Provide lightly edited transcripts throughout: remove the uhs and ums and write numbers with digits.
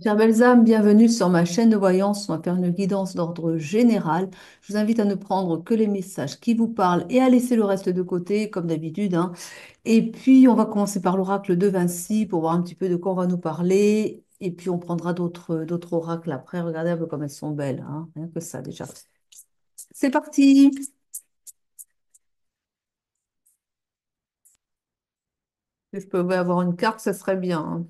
Chère Belzame, bienvenue sur ma chaîne de voyance. On va faire une guidance d'ordre général. Je vous invite à ne prendre que les messages qui vous parlent et à laisser le reste de côté, comme d'habitude, hein. Et puis, on va commencer par l'oracle de Vinci pour voir un petit peu de quoi on va nous parler. Et puis, on prendra d'autres oracles après. Regardez un peu comme elles sont belles, hein. Rien que ça, déjà. C'est parti. Si je pouvais avoir une carte, ça serait bien, hein.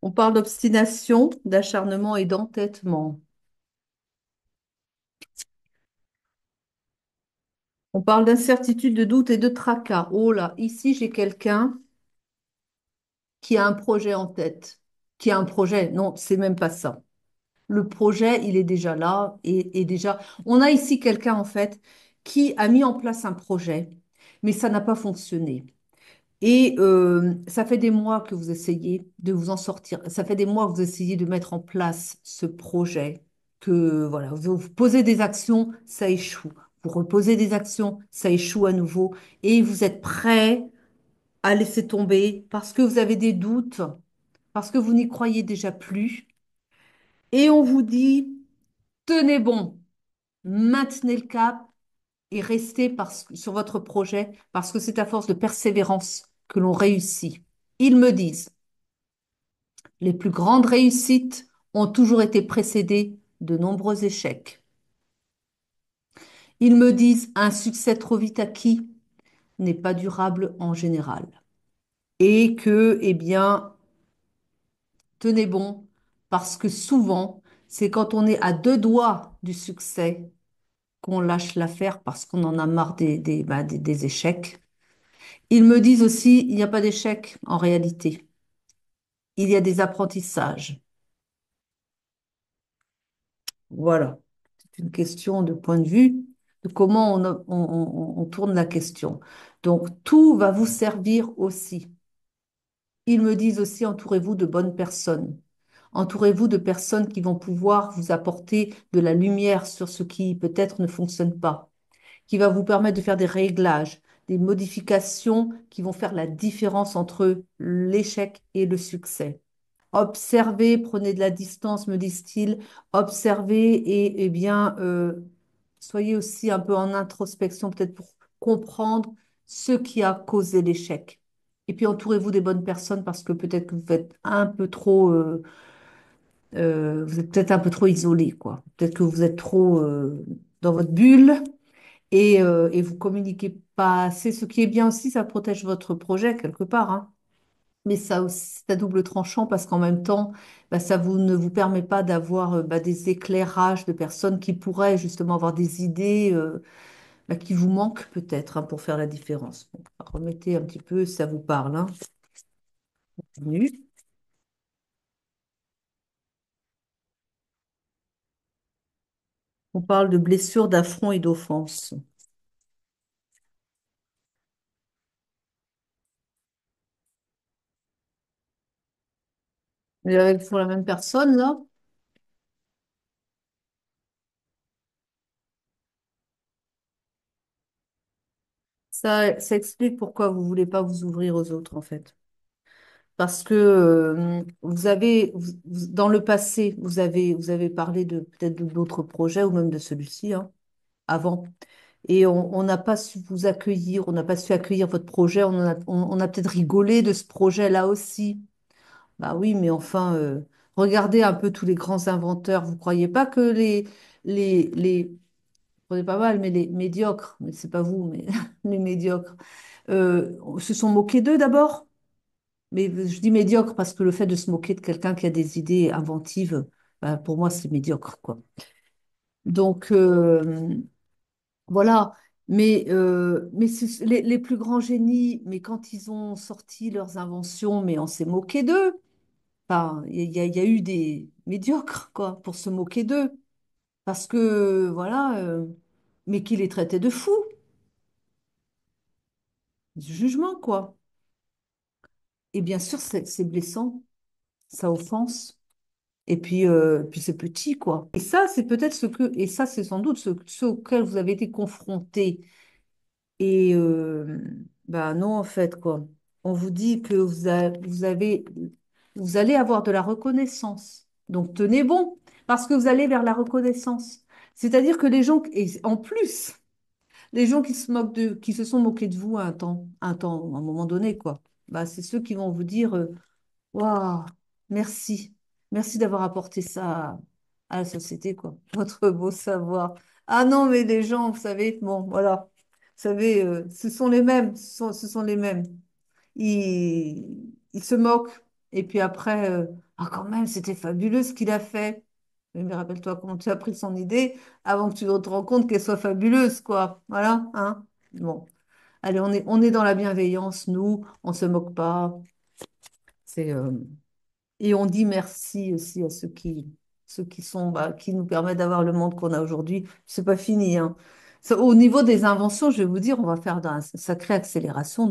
On parle d'obstination, d'acharnement et d'entêtement. On parle d'incertitude, de doute et de tracas. Oh là, ici j'ai quelqu'un qui a un projet en tête. Qui a un projet, non, c'est même pas ça. Le projet, il est déjà là et déjà, on a ici quelqu'un en fait qui a mis en place un projet, mais ça n'a pas fonctionné. Et ça fait des mois que vous essayez de vous en sortir. Ça fait des mois que vous essayez de mettre en place ce projet, que voilà, vous posez des actions, ça échoue. Vous reposez des actions, ça échoue à nouveau. Et vous êtes prêt à laisser tomber parce que vous avez des doutes, parce que vous n'y croyez déjà plus. Et on vous dit, tenez bon, maintenez le cap et restez sur votre projet parce que c'est à force de persévérance que l'on réussit. Ils me disent, les plus grandes réussites ont toujours été précédées de nombreux échecs. Ils me disent, un succès trop vite acquis n'est pas durable en général. Et que, eh bien, tenez bon, parce que souvent, c'est quand on est à deux doigts du succès qu'on lâche l'affaire parce qu'on en a marre des échecs. Ils me disent aussi, il n'y a pas d'échec en réalité. Il y a des apprentissages. Voilà. C'est une question de point de vue, de comment on tourne la question. Donc, tout va vous servir aussi. Ils me disent aussi, entourez-vous de bonnes personnes. Entourez-vous de personnes qui vont pouvoir vous apporter de la lumière sur ce qui peut-être ne fonctionne pas, qui va vous permettre de faire des réglages, des modifications qui vont faire la différence entre l'échec et le succès. Observez, prenez de la distance, me disent-ils. Observez et bien, soyez aussi un peu en introspection, peut-être pour comprendre ce qui a causé l'échec. Et puis entourez-vous des bonnes personnes parce que peut-être que vous êtes un peu trop, vous êtes peut-être un peu trop isolé, quoi. Peut-être que vous êtes trop dans votre bulle et vous communiquez pas assez. Ce qui est bien aussi, ça protège votre projet quelque part, hein. Mais ça aussi, c'est à double tranchant parce qu'en même temps, bah, ne vous permet pas d'avoir des éclairages de personnes qui pourraient justement avoir des idées qui vous manquent peut-être, hein, pour faire la différence. Bon, remettez un petit peu, si ça vous parle, hein. Continue. On parle de blessures, d'affronts et d'offenses. Mais avec pour la même personne, là, ça explique pourquoi vous voulez pas vous ouvrir aux autres, en fait. Parce que dans le passé, vous avez parlé de peut-être d'autres projets ou même de celui-ci, hein, avant. Et on n'a pas su vous accueillir, on n'a pas su accueillir votre projet, on a peut-être rigolé de ce projet-là aussi. Bah oui, mais enfin, regardez un peu tous les grands inventeurs. Vous croyez pas que vous prenez pas mal, mais les médiocres, mais c'est pas vous, mais les médiocres, se sont moqués d'eux d'abord? Mais je dis médiocre parce que le fait de se moquer de quelqu'un qui a des idées inventives, bah, pour moi, c'est médiocre, quoi. Donc, voilà. Mais les plus grands génies, mais quand ils ont sorti leurs inventions, mais on s'est moqué d'eux. Enfin, il y a eu des médiocres, quoi, pour se moquer d'eux. Parce que, voilà, mais qui les traitaient de fous, du jugement, quoi. Et bien sûr, c'est blessant, ça offense. Et puis c'est petit, quoi. Et ça, c'est peut-être et ça, c'est sans doute ce auquel vous avez été confronté. Et bah non, en fait, quoi. on vous dit que vous allez avoir de la reconnaissance. Donc tenez bon, parce que vous allez vers la reconnaissance. C'est-à-dire que les gens, et en plus, les gens qui se sont moqués de vous à à un moment donné, quoi. Bah, c'est ceux qui vont vous dire, waouh, merci, merci d'avoir apporté ça à la société, quoi. Votre beau savoir. Ah non, mais les gens, vous savez, bon, voilà. Vous savez, ce sont les mêmes, ce sont les mêmes. Il se moque. Et puis après, ah quand même, c'était fabuleux ce qu'il a fait. Oui, mais rappelle-toi comment tu as pris son idée avant que tu te rends compte qu'elle soit fabuleuse, quoi. Voilà, hein. Bon, allez, on est dans la bienveillance, nous, on se moque pas. C'est, et on dit merci aussi à ceux qui sont, bah, qui nous permettent d'avoir le monde qu'on a aujourd'hui. C'est pas fini, hein. Au niveau des inventions, je vais vous dire, on va faire une sacrée accélération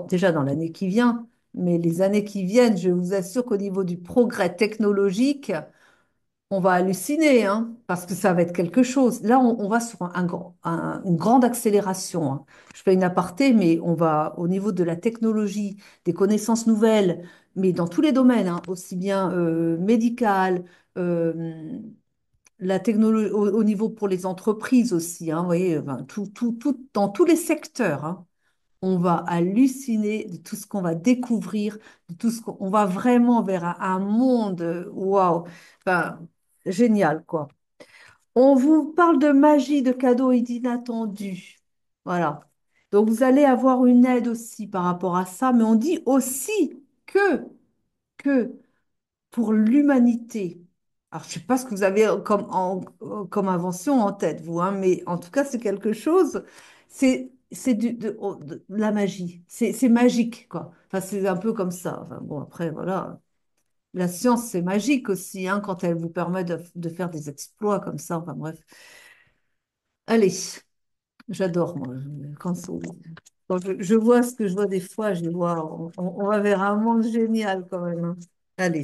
déjà dans l'année qui vient. Mais les années qui viennent, je vous assure qu'au niveau du progrès technologique, on va halluciner, hein, parce que ça va être quelque chose. Là, on va sur une grande accélération, hein. Je fais une aparté, mais on va au niveau de la technologie, des connaissances nouvelles, mais dans tous les domaines, hein, aussi bien médical, euh, la technologie au niveau pour les entreprises aussi, hein, vous voyez, enfin, dans tous les secteurs, hein. On va halluciner de tout ce qu'on va découvrir, de tout ce qu'on va vraiment vers un monde, waouh, enfin, génial, quoi. On vous parle de magie, de cadeaux et d'inattendus. Voilà. Donc, vous allez avoir une aide aussi par rapport à ça, mais on dit aussi que pour l'humanité. Alors, je ne sais pas ce que vous avez comme invention en tête, vous, hein, mais en tout cas, c'est quelque chose, c'est de la magie. C'est magique, quoi. Enfin, c'est un peu comme ça. Enfin, bon, après, voilà. La science, c'est magique aussi, hein, quand elle vous permet de faire des exploits comme ça. Enfin, bref. Allez, j'adore, moi. Quand je vois ce que je vois des fois, je vois, on va vers un monde génial quand même, hein. Allez.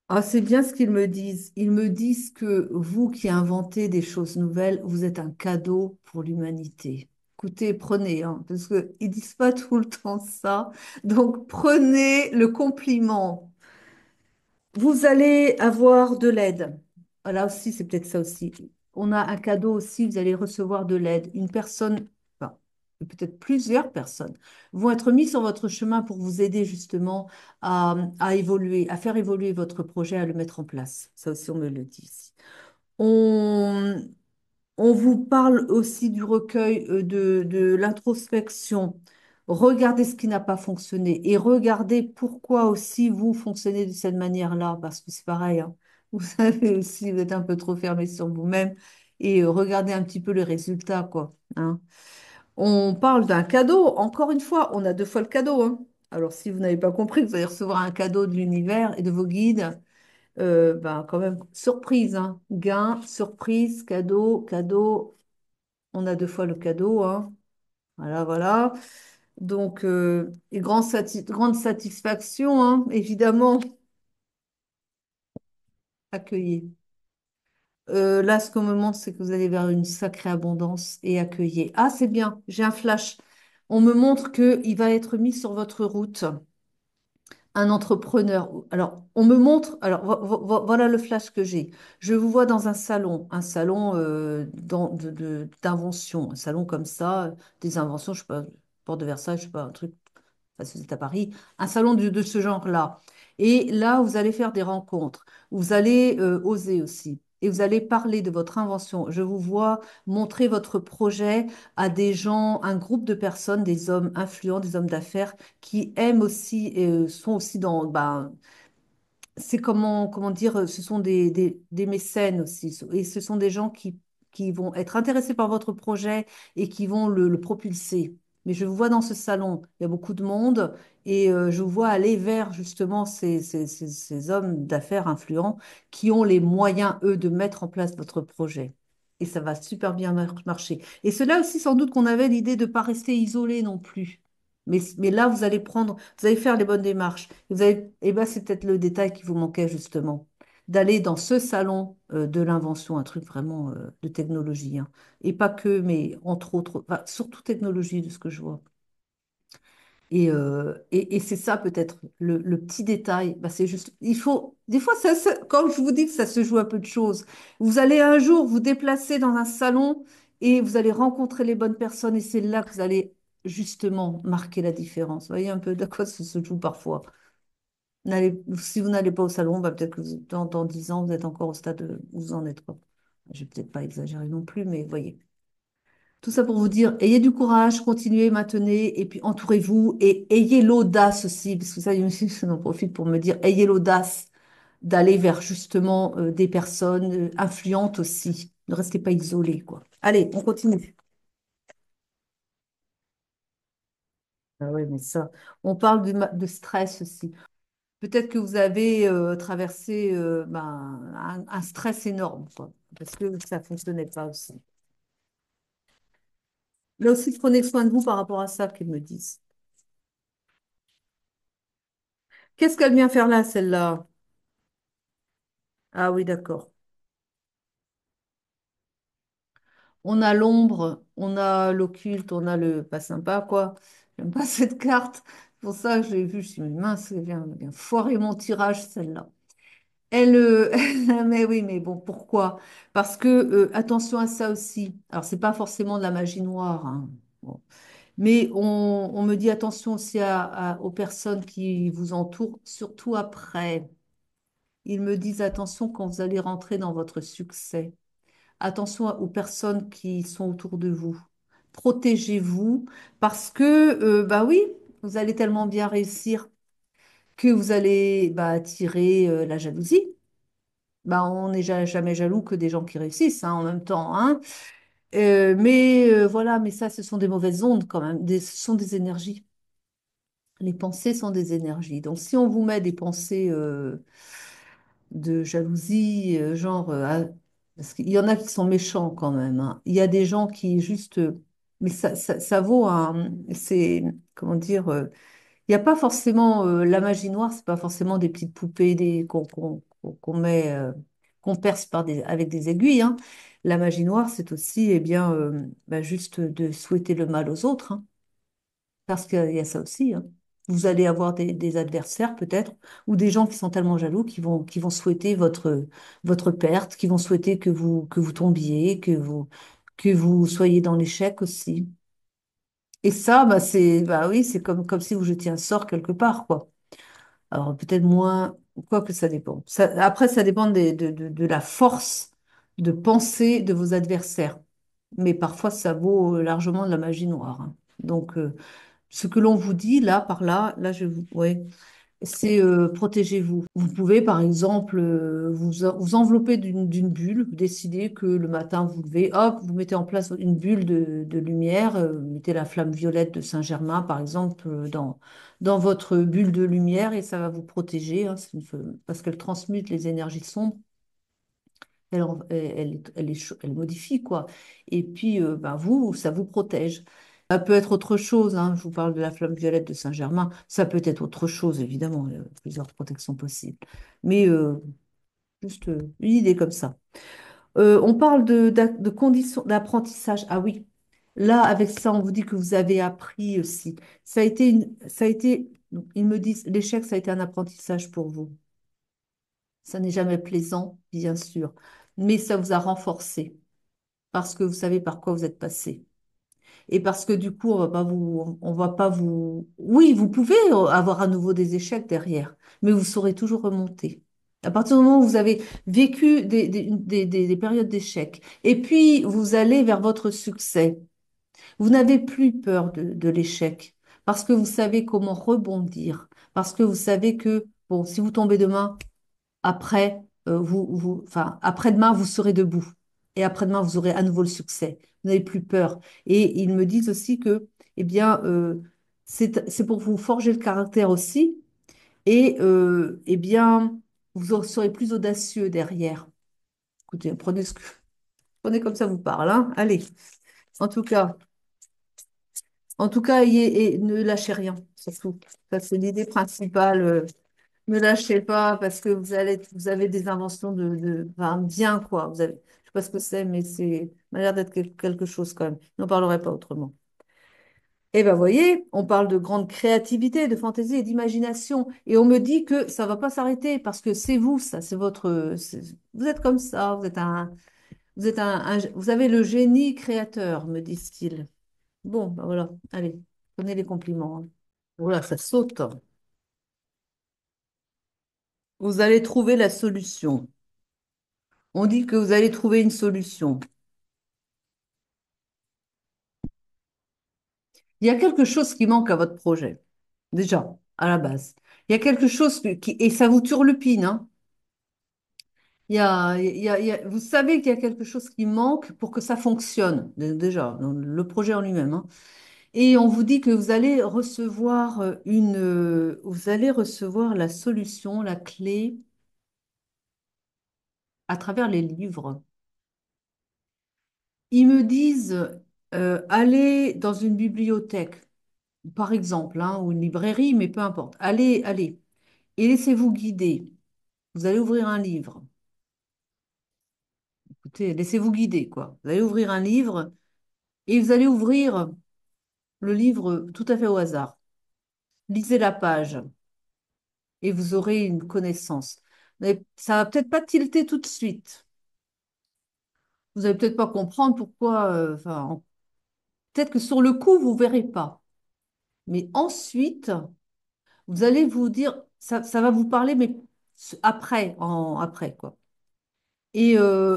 Ah, c'est bien ce qu'ils me disent. Ils me disent que vous qui inventez des choses nouvelles, vous êtes un cadeau pour l'humanité. Écoutez, prenez, hein, parce qu'ils disent pas tout le temps ça. Donc, prenez le compliment. Vous allez avoir de l'aide. Là aussi, c'est peut-être ça aussi. On a un cadeau aussi, vous allez recevoir de l'aide. Une personne, enfin, peut-être plusieurs personnes, vont être mises sur votre chemin pour vous aider justement à évoluer, à faire évoluer votre projet, à le mettre en place. Ça aussi, on me le dit ici. On, on vous parle aussi du recueil de l'introspection. Regardez ce qui n'a pas fonctionné et regardez pourquoi aussi vous fonctionnez de cette manière-là, parce que c'est pareil, hein. Vous savez aussi, vous êtes un peu trop fermé sur vous-même et regardez un petit peu les résultats, quoi, hein. On parle d'un cadeau. Encore une fois, on a deux fois le cadeau, hein. Alors, si vous n'avez pas compris, vous allez recevoir un cadeau de l'univers et de vos guides. Ben, quand même, surprise, hein. Gain, surprise, cadeau, cadeau. On a deux fois le cadeau, hein. Voilà, voilà. Donc, et grande satisfaction, hein, évidemment, accueillir. Là, ce qu'on me montre, c'est que vous allez vers une sacrée abondance et accueillir. Ah, c'est bien, j'ai un flash. On me montre qu'il va être mis sur votre route un entrepreneur. Alors, on me montre, alors voilà le flash que j'ai. Je vous vois dans un salon d'invention, un salon comme ça, des inventions, je sais pas, Porte de Versailles, je sais pas, un truc, enfin, si vous êtes à Paris, un salon de ce genre-là. Et là, vous allez faire des rencontres, vous allez oser aussi. Et vous allez parler de votre invention. Je vous vois montrer votre projet à des gens, un groupe de personnes, des hommes influents, des hommes d'affaires qui aiment aussi, sont aussi dans, ben, c'est comment dire, ce sont des mécènes aussi. Et ce sont des gens qui vont être intéressés par votre projet et qui vont le propulser. Mais je vous vois dans ce salon, il y a beaucoup de monde et je vous vois aller vers justement ces hommes d'affaires influents qui ont les moyens, eux, de mettre en place votre projet. Et ça va super bien marcher. Et cela aussi, sans doute qu'on avait l'idée de ne pas rester isolé non plus. Mais là, vous allez faire les bonnes démarches. Et ben, c'est peut-être le détail qui vous manquait justement. d'aller dans ce salon de l'invention, un truc vraiment de technologie, hein. Et pas que, mais entre autres, enfin, surtout technologie de ce que je vois. Et c'est ça peut-être le petit détail. Bah, c'est juste, il faut, des fois, quand je vous dis que ça se joue à peu de choses, vous allez un jour vous déplacer dans un salon et vous allez rencontrer les bonnes personnes et c'est là que vous allez justement marquer la différence. Vous voyez un peu de quoi ça se joue parfois. Si vous n'allez pas au salon, bah, peut-être que dans 10 ans, vous êtes encore au stade où vous en êtes, quoi. Je vais peut-être pas exagérer non plus, mais voyez. Tout ça pour vous dire, ayez du courage, continuez, maintenez, et puis entourez-vous et ayez l'audace aussi, parce que ça, j'en profite pour me dire, ayez l'audace d'aller vers justement des personnes influentes aussi. Ne restez pas isolés, quoi. Allez, on continue. Ah oui, mais ça, on parle de stress aussi. Peut-être que vous avez traversé ben, un stress énorme, quoi, parce que ça ne fonctionnait pas aussi. Là aussi, prenez soin de vous par rapport à ça qu'ils me disent. Qu'est-ce qu'elle vient faire là, celle-là? Ah oui, d'accord. On a l'ombre, on a l'occulte, on a le pas sympa, quoi. J'aime pas cette carte. C'est pour ça que je l'ai vue, je me suis dit, mince, elle vient foirer mon tirage, celle-là. Elle, mais oui, mais bon, pourquoi? Parce que, attention à ça aussi. Alors, c'est pas forcément de la magie noire, hein. Bon. Mais on me dit attention aussi aux personnes qui vous entourent, surtout après. Ils me disent attention quand vous allez rentrer dans votre succès. Attention aux personnes qui sont autour de vous. Protégez-vous parce que, bah oui, vous allez tellement bien réussir que vous allez bah, attirer la jalousie. Bah, on n'est jamais jaloux que des gens qui réussissent hein, en même temps, hein. Mais voilà, mais ça, ce sont des mauvaises ondes quand même. Ce sont des énergies. Les pensées sont des énergies. Donc, si on vous met des pensées de jalousie, genre, parce qu'il y en a qui sont méchants quand même, hein. Il y a des gens qui juste, mais ça vaut un, c'est, comment dire, il n'y a pas forcément, la magie noire, c'est pas forcément des petites poupées qu'on met, qu'on perce avec des aiguilles, hein. La magie noire, c'est aussi, eh bien, bah, juste de souhaiter le mal aux autres, hein. Parce qu'il y a ça aussi, hein. Vous allez avoir des adversaires peut-être, ou des gens qui sont tellement jaloux qui vont souhaiter votre perte, qui vont souhaiter que vous tombiez, que vous soyez dans l'échec aussi. Et ça, bah oui, c'est comme si vous jetiez un sort quelque part, quoi. Alors peut-être moins, quoi que ça dépend. Après, ça dépend de la force de pensée de vos adversaires. Mais parfois, ça vaut largement de la magie noire, hein. Donc, ce que l'on vous dit là, par là, ouais, c'est protégez-vous. Vous pouvez, par exemple, vous envelopper d'une bulle, vous décidez que le matin, vous levez, hop, vous mettez en place une bulle de lumière, mettez la flamme violette de Saint-Germain, par exemple, dans votre bulle de lumière et ça va vous protéger, hein, parce qu'elle transmute les énergies sombres. Elle modifie, quoi. Et puis, ben, ça vous protège. Ça peut être autre chose, hein. Je vous parle de la flamme violette de Saint-Germain. Ça peut être autre chose, évidemment. Il y a plusieurs protections possibles. Mais juste une idée comme ça. On parle de conditions d'apprentissage. Ah oui, là, avec ça, on vous dit que vous avez appris aussi. Ça a été, ils me disent, l'échec, ça a été un apprentissage pour vous. Ça n'est jamais plaisant, bien sûr, mais ça vous a renforcé parce que vous savez par quoi vous êtes passé. Et parce que du coup, on va pas vous. Oui, vous pouvez avoir à nouveau des échecs derrière, mais vous saurez toujours remonter. À partir du moment où vous avez vécu des périodes d'échecs, et puis vous allez vers votre succès, vous n'avez plus peur de l'échec, parce que vous savez comment rebondir, parce que vous savez que, bon, si vous tombez demain, après, enfin, après-demain, vous serez debout. Et après-demain, vous aurez à nouveau le succès. Vous n'avez plus peur. Et ils me disent aussi que, eh bien, c'est pour vous forger le caractère aussi. Et, eh bien, serez plus audacieux derrière. Écoutez, prenez comme ça vous parle, hein. Allez. En tout cas, et ne lâchez rien, surtout. Ça, c'est l'idée principale. Ne lâchez pas parce que vous avez des inventions enfin, bien quoi. Je sais pas ce que c'est, mais c'est, ça m'a l'air d'être quelque chose quand même. Je n'en parlerai pas autrement. Et ben, voyez, on parle de grande créativité, de fantaisie et d'imagination. Et on me dit que ça va pas s'arrêter parce que c'est vous, ça, vous êtes comme ça, vous avez le génie créateur, me disent-ils. Bon, ben voilà, allez, prenez les compliments, hein. Voilà, ça saute. Vous allez trouver la solution. On dit que vous allez trouver une solution. Il y a quelque chose qui manque à votre projet, déjà, à la base. Il y a quelque chose et ça vous turlupine, hein. Vous savez qu'il y a quelque chose qui manque pour que ça fonctionne, déjà, dans le projet en lui-même, hein. Et on vous dit que vous allez recevoir la solution, la clé à travers les livres. Ils me disent, allez dans une bibliothèque, par exemple, hein, ou une librairie, mais peu importe. Allez, et laissez-vous guider. Vous allez ouvrir un livre. Écoutez, laissez-vous guider, quoi. Vous allez ouvrir un livre et vous allez ouvrir le livre tout à fait au hasard. Lisez la page et vous aurez une connaissance. Mais ça va peut-être pas tilter tout de suite. Vous allez peut-être pas comprendre pourquoi. Enfin, peut-être que sur le coup, vous verrez pas. Mais ensuite, vous allez vous dire, ça va vous parler, mais après, quoi. Et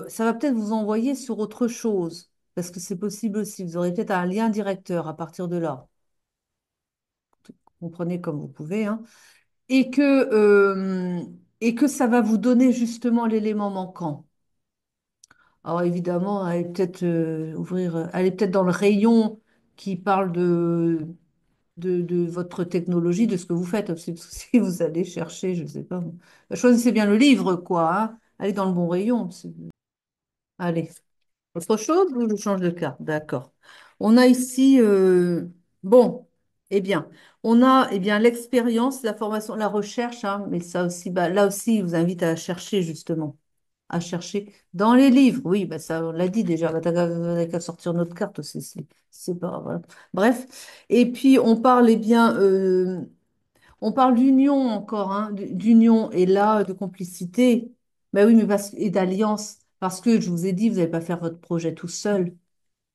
ça va peut-être vous envoyer sur autre chose, parce que c'est possible aussi. Vous aurez peut-être un lien directeur à partir de là. Comprenez comme vous pouvez, hein. Et que, euh, et que ça va vous donner justement l'élément manquant. Alors évidemment, allez peut-être dans le rayon qui parle de votre technologie, de ce que vous faites. Si vous allez chercher, je ne sais pas. Choisissez bien le livre, quoi, hein. Allez dans le bon rayon. Allez. Autre chose ou je change de carte? D'accord. On a ici, bon, eh bien, on a l'expérience, la formation, la recherche, hein, mais ça aussi, bah, là aussi, il vous invite à chercher justement, à chercher dans les livres. Oui, bah, ça, on l'a dit déjà, bah, t'as qu'à sortir notre carte aussi, c'est pas, voilà. Bref, et puis on parle, on parle d'union encore, hein, d'union et là, de complicité. Ben oui, et d'alliance, parce que je vous ai dit, vous n'allez pas faire votre projet tout seul.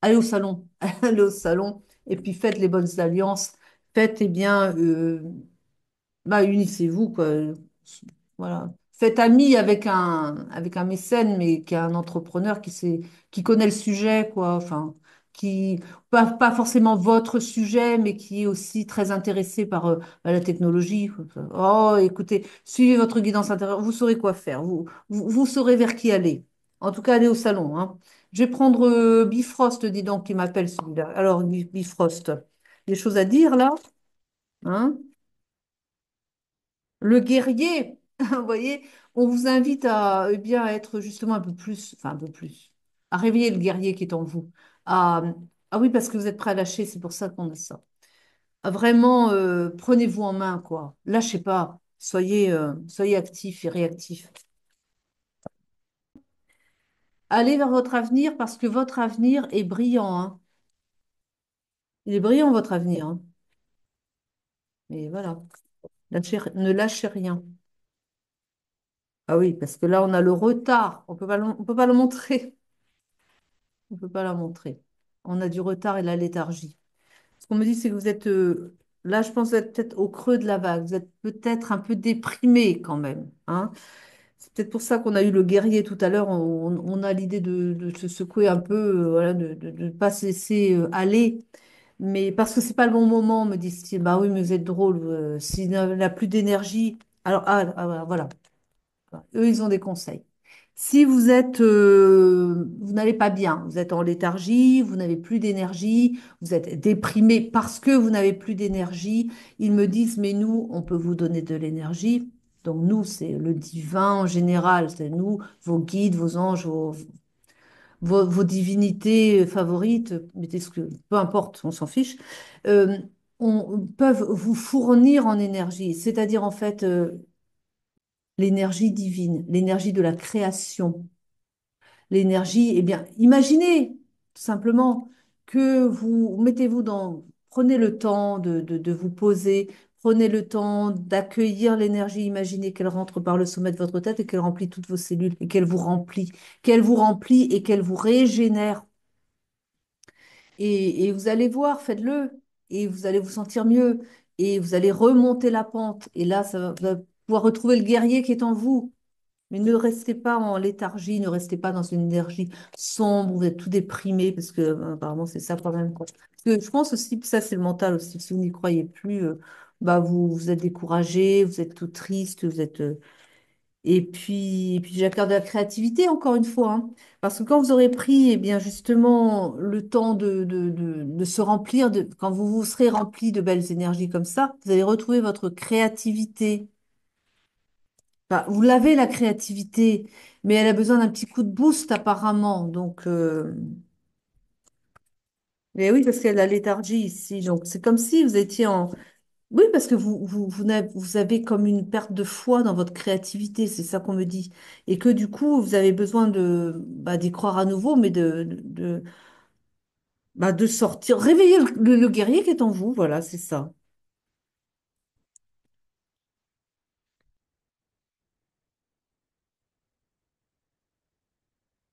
Allez au salon, allez au salon, et puis faites les bonnes alliances. Faites, bah, unissez-vous, quoi. Voilà. Faites ami avec un mécène, mais qui est un entrepreneur qui connaît le sujet, quoi. Enfin, pas forcément votre sujet, mais qui est aussi très intéressé par la technologie. Oh, écoutez, suivez votre guidance intérieure, vous saurez quoi faire, vous saurez vers qui aller. En tout cas, allez au salon, hein. Je vais prendre Bifrost, dis donc, qui m'appelle celui-là. Alors, Bifrost, des choses à dire là, hein? Le guerrier, vous voyez, on vous invite à bien être justement un peu plus, enfin un peu plus, à réveiller le guerrier qui est en vous. À, ah oui, parce que vous êtes prêt à lâcher, c'est pour ça qu'on a ça. À vraiment, prenez-vous en main, quoi. Lâchez pas, soyez actifs et réactifs. Allez vers votre avenir parce que votre avenir est brillant, hein. Il est brillant, votre avenir, hein. Et voilà, ne lâchez rien. Ah oui, parce que là, on a le retard. On peut pas le montrer. On ne peut pas la montrer. On a du retard et de la léthargie. Ce qu'on me dit, c'est que vous êtes, là, je pense, que vous êtes peut-être au creux de la vague. Vous êtes peut-être un peu déprimé quand même, hein. C'est peut-être pour ça qu'on a eu le guerrier tout à l'heure. On a l'idée de se secouer un peu, voilà, de ne pas se laisser aller. Mais parce que c'est pas le bon moment, me disent-ils. Bah oui, mais vous êtes drôle. S'il n'a plus d'énergie, alors voilà. Eux, ils ont des conseils. Si vous vous n'allez pas bien, vous êtes en léthargie, vous n'avez plus d'énergie, vous êtes déprimé parce que vous n'avez plus d'énergie, ils me disent, mais nous, on peut vous donner de l'énergie. Donc nous, c'est le divin en général, c'est nous, vos guides, vos anges, vos divinités favorites, mettez ce que, peu importe, on s'en fiche, euh, peuvent vous fournir en énergie. C'est-à-dire, en fait, l'énergie divine, l'énergie de la création, l'énergie, eh bien, imaginez tout simplement que vous mettez-vous dans, prenez le temps de vous poser, prenez le temps d'accueillir l'énergie, imaginez qu'elle rentre par le sommet de votre tête et qu'elle remplit toutes vos cellules et qu'elle vous remplit et qu'elle vous régénère. Et vous allez voir, faites-le, et vous allez vous sentir mieux, et vous allez remonter la pente, et là, vous allez pouvoir retrouver le guerrier qui est en vous. Mais ne restez pas en léthargie, ne restez pas dans une énergie sombre, vous êtes tout déprimé, parce que apparemment c'est ça quand même, quoi. Parce que je pense aussi que ça c'est le mental aussi, si vous n'y croyez plus, bah vous êtes découragé, vous êtes tout triste, vous êtes et puis j'accorde de la créativité encore une fois, hein. Parce que quand vous aurez pris, eh bien justement le temps de se remplir, quand vous vous serez rempli de belles énergies comme ça, vous allez retrouver votre créativité. Bah, vous l'avez la créativité, mais elle a besoin d'un petit coup de boost apparemment. Donc, mais oui, parce qu'elle a la léthargie ici. Donc, c'est comme si vous étiez en. Oui, parce que vous avez comme une perte de foi dans votre créativité, c'est ça qu'on me dit. Et que du coup, vous avez besoin d'y croire à nouveau, mais de sortir, réveiller le guerrier qui est en vous. Voilà, c'est ça.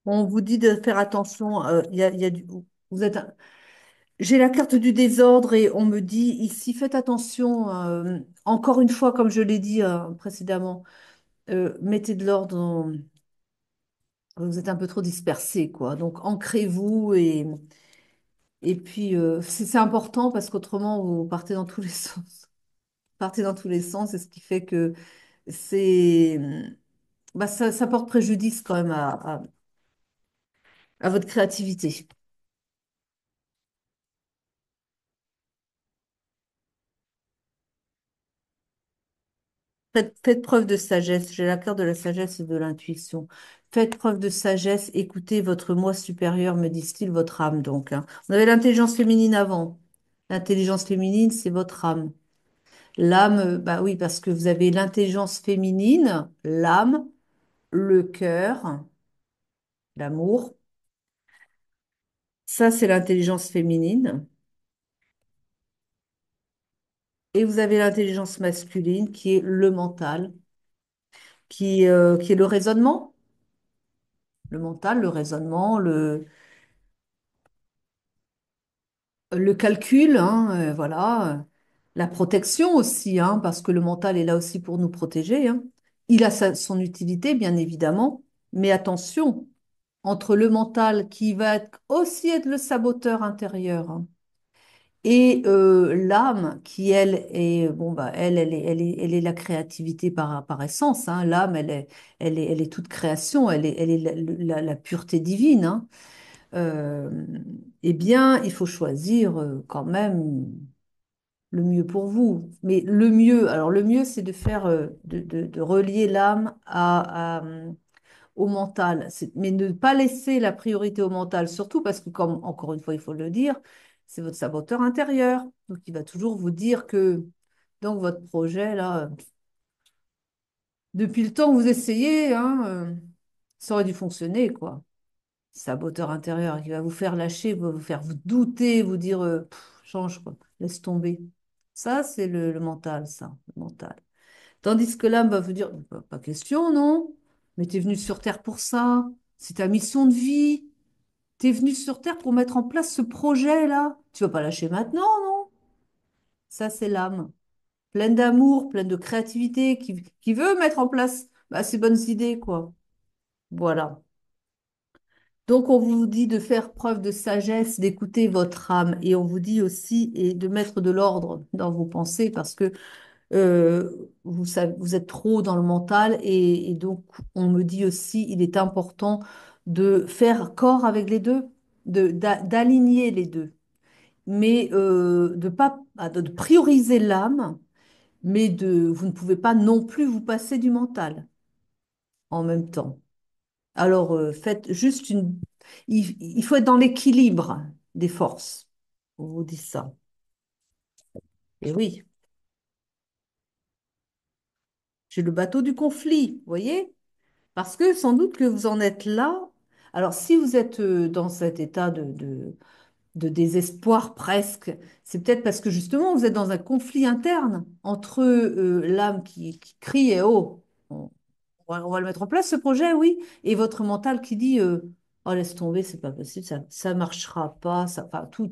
On vous dit de faire attention. Il y a vous êtes, J'ai la carte du désordre et on me dit ici, faites attention, encore une fois, comme je l'ai dit précédemment, mettez de l'ordre, vous êtes un peu trop dispersé, quoi. Donc ancrez-vous et puis c'est important parce qu'autrement vous partez dans tous les sens. Partez dans tous les sens, et ce qui fait que c'est, ça porte préjudice quand même à votre créativité. Faites preuve de sagesse. J'ai la carte de la sagesse et de l'intuition. Faites preuve de sagesse. Écoutez votre moi supérieur, me disent-ils, votre âme donc, hein. On avait l'intelligence féminine avant. L'intelligence féminine, c'est votre âme. L'âme, bah oui, parce que vous avez l'intelligence féminine, l'âme, le cœur, l'amour. Ça, c'est l'intelligence féminine. Et vous avez l'intelligence masculine, qui est le mental, qui est le raisonnement. Le mental, le raisonnement, le calcul, hein, voilà, la protection aussi, hein, parce que le mental est là aussi pour nous protéger, hein. Il a son utilité, bien évidemment, mais attention, entre le mental qui va aussi être le saboteur intérieur, hein, et l'âme qui, elle, est, bon, bah, elle est la créativité par essence, hein. L'âme, elle est toute création, elle est la pureté divine, hein. Euh, eh bien, il faut choisir quand même le mieux pour vous. Mais le mieux, alors le mieux, c'est de faire, de relier l'âme au mental. Mais ne pas laisser la priorité au mental, surtout parce que, comme encore une fois, il faut le dire, c'est votre saboteur intérieur. Donc, il va toujours vous dire que, donc, votre projet, là, depuis le temps que vous essayez, hein, ça aurait dû fonctionner, quoi. Saboteur intérieur qui va vous faire lâcher, va vous faire vous douter, vous dire change quoi, laisse tomber. Ça, c'est le mental, ça, le mental. Tandis que l'âme va vous dire pas question, non? Mais tu es venu sur Terre pour ça. C'est ta mission de vie. Tu es venu sur Terre pour mettre en place ce projet-là. Tu vas pas lâcher maintenant, non? Ça, c'est l'âme. Pleine d'amour, pleine de créativité, qui veut mettre en place ces bonnes idées, quoi. Voilà. Donc, on vous dit de faire preuve de sagesse, d'écouter votre âme, et on vous dit aussi et de mettre de l'ordre dans vos pensées parce que vous savez, vous êtes trop dans le mental et donc on me dit aussi il est important de faire corps avec les deux, d'aligner les deux, mais de pas de prioriser l'âme, mais vous ne pouvez pas non plus vous passer du mental en même temps. Alors, faites juste une. Il faut être dans l'équilibre des forces. On vous dit ça. Et oui, J'ai le bateau du conflit, vous voyez? Parce que sans doute que vous en êtes là. Alors, si vous êtes dans cet état de désespoir presque, c'est peut-être parce que justement, vous êtes dans un conflit interne entre l'âme qui crie et oh, on va le mettre en place, ce projet, oui. Et votre mental qui dit oh, laisse tomber, c'est pas possible, ça marchera pas, ça, enfin, tout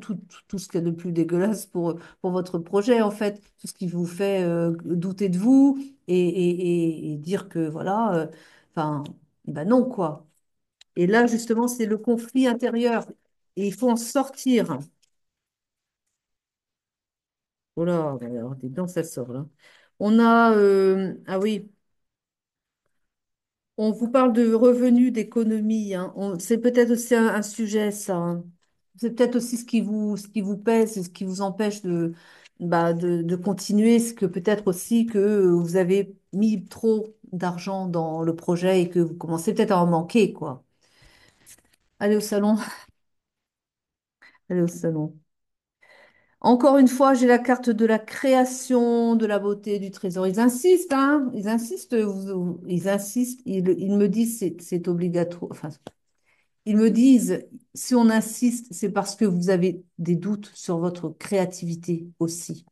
ce qu'il y a de plus dégueulasse pour votre projet, en fait, tout ce qui vous fait douter de vous et dire que voilà, enfin, ben non, quoi. Et là, justement, c'est le conflit intérieur. Et il faut en sortir. Oh là, alors, dis donc, ça sort là. On a, ah oui. On vous parle de revenus, d'économie, hein. C'est peut-être aussi un sujet, ça, hein. C'est peut-être aussi ce qui vous pèse, ce qui vous empêche de continuer. C'est que peut-être aussi que vous avez mis trop d'argent dans le projet et que vous commencez peut-être à en manquer, quoi. Allez au salon, allez au salon. Encore une fois, j'ai la carte de la création, de la beauté, du trésor. Ils insistent, hein. Ils insistent, ils insistent. Ils me disent c'est obligatoire. Enfin, ils me disent, si on insiste, c'est parce que vous avez des doutes sur votre créativité aussi.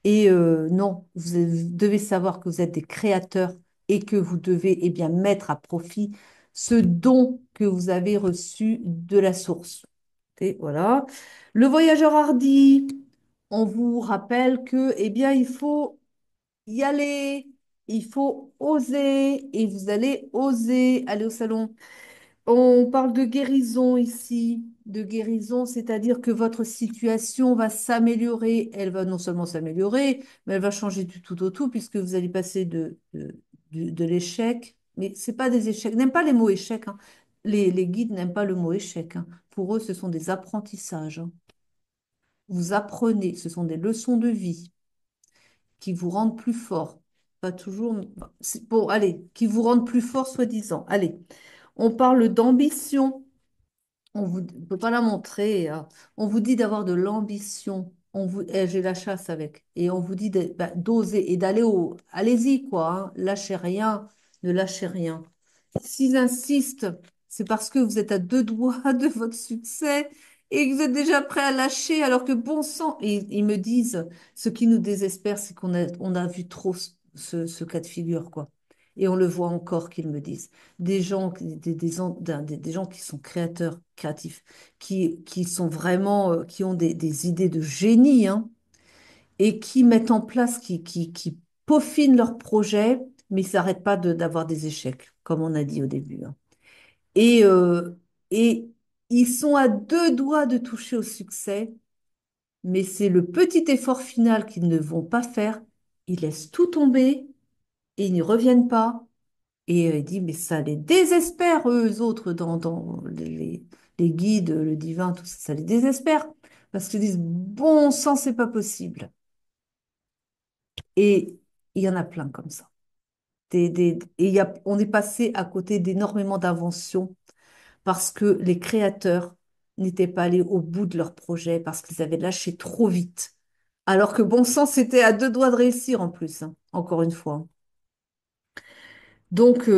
Et non, vous devez savoir que vous êtes des créateurs et que vous devez eh bien, mettre à profit ce don que vous avez reçu de la source. Et voilà. Le voyageur hardi, on vous rappelle que, eh bien, il faut y aller, il faut oser et vous allez oser aller au salon. On parle de guérison ici, de guérison, c'est-à-dire que votre situation va s'améliorer. Elle va non seulement s'améliorer, mais elle va changer du tout au tout, puisque vous allez passer de l'échec. Mais c'est pas des échecs. N'aime pas les mots échecs, hein. Les guides n'aiment pas le mot échec, hein. Pour eux, ce sont des apprentissages, hein. Vous apprenez, ce sont des leçons de vie qui vous rendent plus fort. Pas toujours. Bon, allez, qui vous rendent plus fort, soi-disant. Allez, on parle d'ambition. On vous, on peut pas la montrer, hein. On vous dit d'avoir de l'ambition. J'ai la chasse avec. Et on vous dit d'oser et d'aller au. Allez-y, quoi, hein. Lâchez rien. Ne lâchez rien. S'ils insistent, c'est parce que vous êtes à deux doigts de votre succès et que vous êtes déjà prêt à lâcher, alors que bon sang. Et ils me disent, ce qui nous désespère, c'est on a vu trop ce cas de figure, quoi. Et on le voit encore qu'ils me disent des gens, des gens qui sont créateurs, créatifs, qui sont vraiment, qui ont des idées de génie, hein, et qui mettent en place, qui peaufinent leurs projets, mais ils s'arrêtent pas d'avoir des échecs, comme on a dit au début, hein. Et, euh, et ils sont à deux doigts de toucher au succès, mais c'est le petit effort final qu'ils ne vont pas faire. Ils laissent tout tomber et ils n'y reviennent pas. Et il dit, mais ça les désespère, eux autres, dans les guides, le divin, tout ça, ça les désespère. Parce qu'ils disent, bon sang, c'est pas possible. Et il y en a plein comme ça. Et on est passé à côté d'énormément d'inventions parce que les créateurs n'étaient pas allés au bout de leur projet, parce qu'ils avaient lâché trop vite. Alors que bon sang, c'était à deux doigts de réussir en plus, hein, encore une fois. Donc,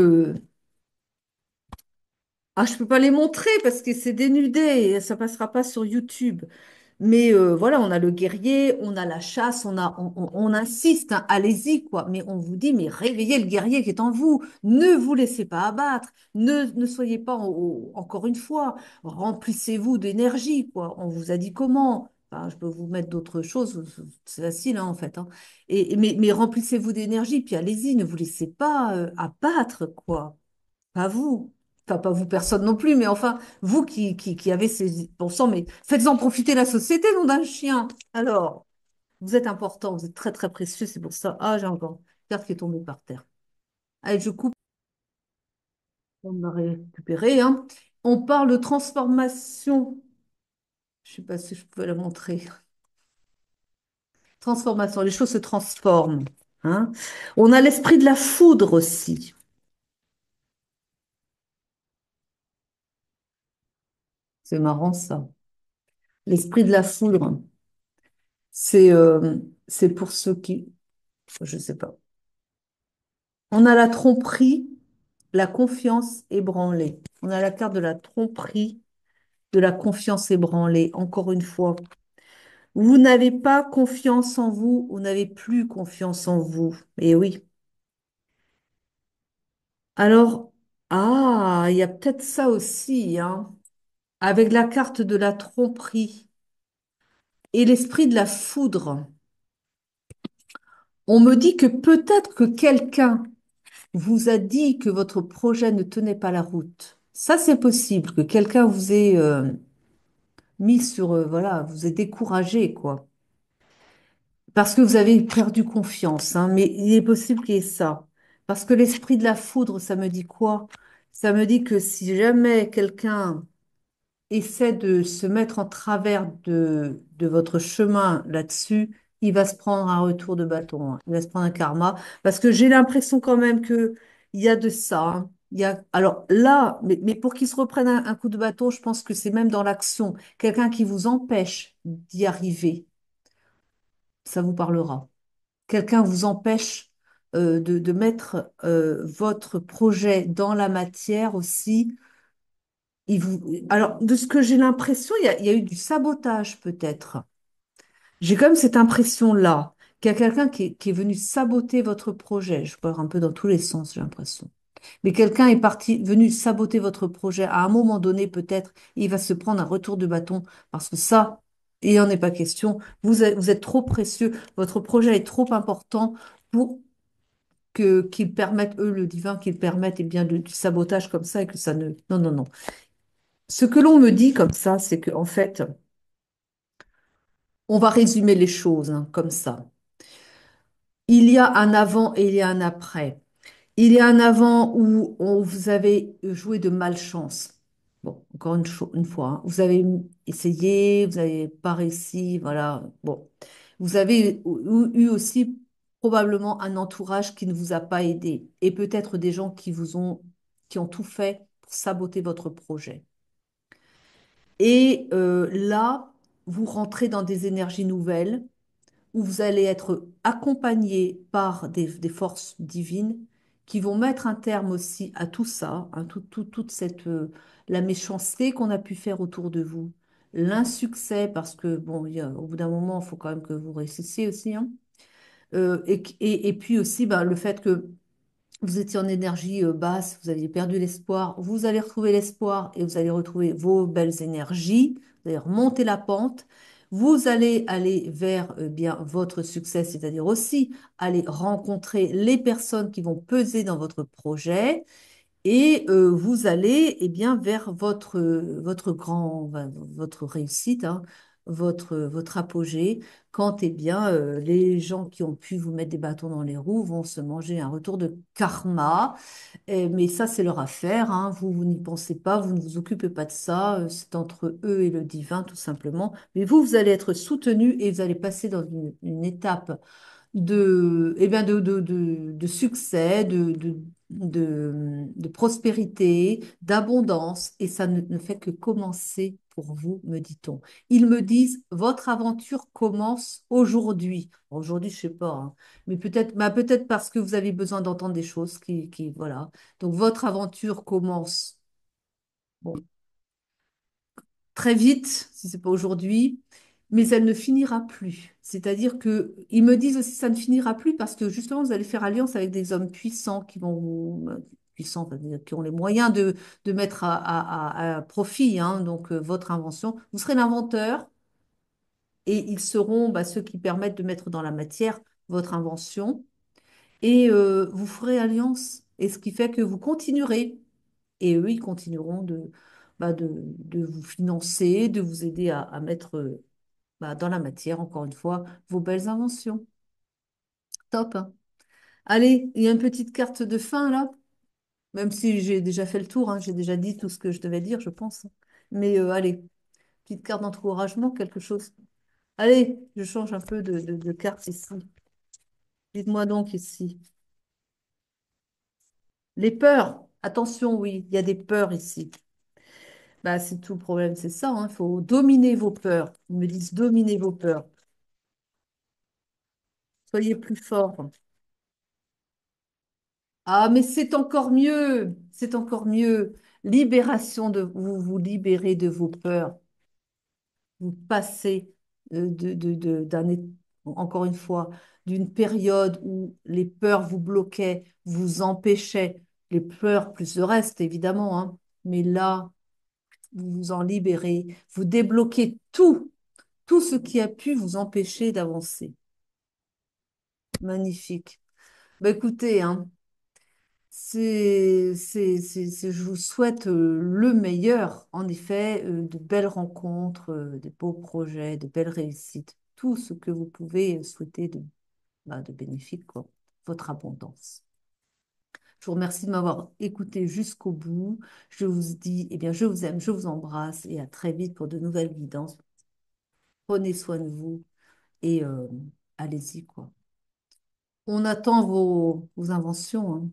ah, je peux pas les montrer parce que c'est dénudé et ça passera pas sur YouTube. Mais voilà, on a le guerrier, on a la chasse, on insiste, hein, allez-y, quoi. Mais on vous dit, mais réveillez le guerrier qui est en vous. Ne vous laissez pas abattre. Ne soyez pas, encore une fois, remplissez-vous d'énergie, quoi. On vous a dit comment. Enfin, je peux vous mettre d'autres choses, c'est facile, hein, en fait, hein. Mais remplissez-vous d'énergie, puis allez-y, ne vous laissez pas abattre, quoi. Pas vous. Enfin, pas vous personne non plus, mais enfin, vous qui avez ces... Bon sang, mais faites-en profiter la société, nom d'un chien. Alors, vous êtes important, vous êtes très, très précieux, c'est pour ça. Ah, j'ai encore une carte qui est tombée par terre. Allez, je coupe, on va récupérer, hein. On parle de transformation. Je ne sais pas si je pouvais la montrer. Transformation, les choses se transforment, hein. On a l'esprit de la foudre aussi. C'est marrant, ça. L'esprit de la foudre. C'est c'est pour ceux qui... Je sais pas. On a la tromperie, la confiance ébranlée. On a la carte de la tromperie, de la confiance ébranlée. Encore une fois, vous n'avez pas confiance en vous, vous n'avez plus confiance en vous. Et oui. Alors, ah, il y a peut-être ça aussi, hein. Avec la carte de la tromperie et l'esprit de la foudre. On me dit que peut-être que quelqu'un vous a dit que votre projet ne tenait pas la route. Ça, c'est possible, que quelqu'un vous ait mis sur, voilà, vous ait découragé, quoi. Parce que vous avez perdu confiance, hein, mais il est possible qu'il y ait ça. Parce que l'esprit de la foudre, ça me dit quoi? Ça me dit que si jamais quelqu'un essaie de se mettre en travers de votre chemin là-dessus, il va se prendre un retour de bâton, hein. Il va se prendre un karma. Parce que j'ai l'impression quand même que il y a de ça, hein. Il y a, alors là, mais pour qu'il se reprenne un coup de bâton, je pense que c'est même dans l'action. Quelqu'un qui vous empêche d'y arriver, ça vous parlera. Quelqu'un vous empêche de mettre votre projet dans la matière aussi. Alors, de ce que j'ai l'impression, il y a eu du sabotage peut-être. J'ai quand même cette impression-là qu'il y a quelqu'un qui est venu saboter votre projet. Je pars un peu dans tous les sens, j'ai l'impression. Mais quelqu'un est venu saboter votre projet. À un moment donné, peut-être, il va se prendre un retour de bâton parce que ça, il n'en est pas question. Vous êtes trop précieux. Votre projet est trop important pour qu'ils permettent, eux, le divin, qu'ils permettent eh bien, du sabotage comme ça et que ça ne... Non, non, non. Ce que l'on me dit comme ça, c'est qu'en fait, on va résumer les choses hein, comme ça. Il y a un avant et il y a un après. Il y a un avant où vous avez joué de malchance. Bon, encore une fois, hein, vous avez essayé, vous n'avez pas réussi, voilà. Bon, vous avez eu aussi probablement un entourage qui ne vous a pas aidé et peut-être des gens qui ont tout fait pour saboter votre projet. Et là, vous rentrez dans des énergies nouvelles où vous allez être accompagné par des forces divines qui vont mettre un terme aussi à tout ça, hein, toute cette, la méchanceté qu'on a pu faire autour de vous, l'insuccès, parce que, bon, au bout d'un moment, il faut quand même que vous réussissiez aussi, hein. Et puis aussi, bah, le fait que vous étiez en énergie basse, vous aviez perdu l'espoir, vous allez retrouver l'espoir et vous allez retrouver vos belles énergies, vous allez remonter la pente, vous allez aller vers bien votre succès, c'est-à-dire aussi aller rencontrer les personnes qui vont peser dans votre projet, et vous allez eh bien, vers votre réussite, hein, votre apogée, quand eh bien, les gens qui ont pu vous mettre des bâtons dans les roues vont se manger un retour de karma. Mais ça, c'est leur affaire, hein. Vous n'y pensez pas, vous ne vous occupez pas de ça. C'est entre eux et le divin, tout simplement. Mais vous allez être soutenu et vous allez passer dans une étape eh bien de succès, de prospérité, d'abondance, et ça ne fait que commencer pour vous, me dit-on. Ils me disent, votre aventure commence aujourd'hui. Aujourd'hui, je sais pas, hein, mais peut-être parce que vous avez besoin d'entendre des choses voilà. Donc, votre aventure commence. Bon, très vite, si c'est pas aujourd'hui, mais elle ne finira plus. C'est-à-dire que ils me disent aussi que ça ne finira plus parce que justement vous allez faire alliance avec des hommes puissants qui vont puissants, c'est-à-dire qui ont les moyens de mettre à profit hein, donc votre invention. Vous serez l'inventeur et ils seront bah, ceux qui permettent de mettre dans la matière votre invention et vous ferez alliance. Et ce qui fait que vous continuerez. Et eux, ils continueront de vous financer, de vous aider à mettre bah, dans la matière, encore une fois, vos belles inventions. Top, hein. Allez, il y a une petite carte de fin là, même si j'ai déjà fait le tour, hein, j'ai déjà dit tout ce que je devais dire, je pense. Mais allez, petite carte d'encouragement, quelque chose. Allez, je change un peu de carte ici. Dites-moi donc ici. Les peurs. Attention, oui, il y a des peurs ici. Bah, c'est tout le problème, c'est ça. Il faut dominer vos peurs. Ils me disent dominer vos peurs. Soyez plus fort. Ah, mais c'est encore mieux, c'est encore mieux. Libération de vous, vous libérez de vos peurs. Vous passez encore une fois, d'une période où les peurs vous bloquaient, vous empêchaient, les peurs plus le reste, évidemment, hein. Mais là, vous vous en libérez, vous débloquez tout, tout ce qui a pu vous empêcher d'avancer. Magnifique. Bah, écoutez, hein, je vous souhaite le meilleur, en effet, de belles rencontres, de beaux projets, de belles réussites, tout ce que vous pouvez souhaiter de bénéfique, quoi, votre abondance. Je vous remercie de m'avoir écouté jusqu'au bout. Je vous dis, eh bien, je vous aime, je vous embrasse et à très vite pour de nouvelles guidances. Prenez soin de vous et allez-y, quoi. On attend vos inventions, hein.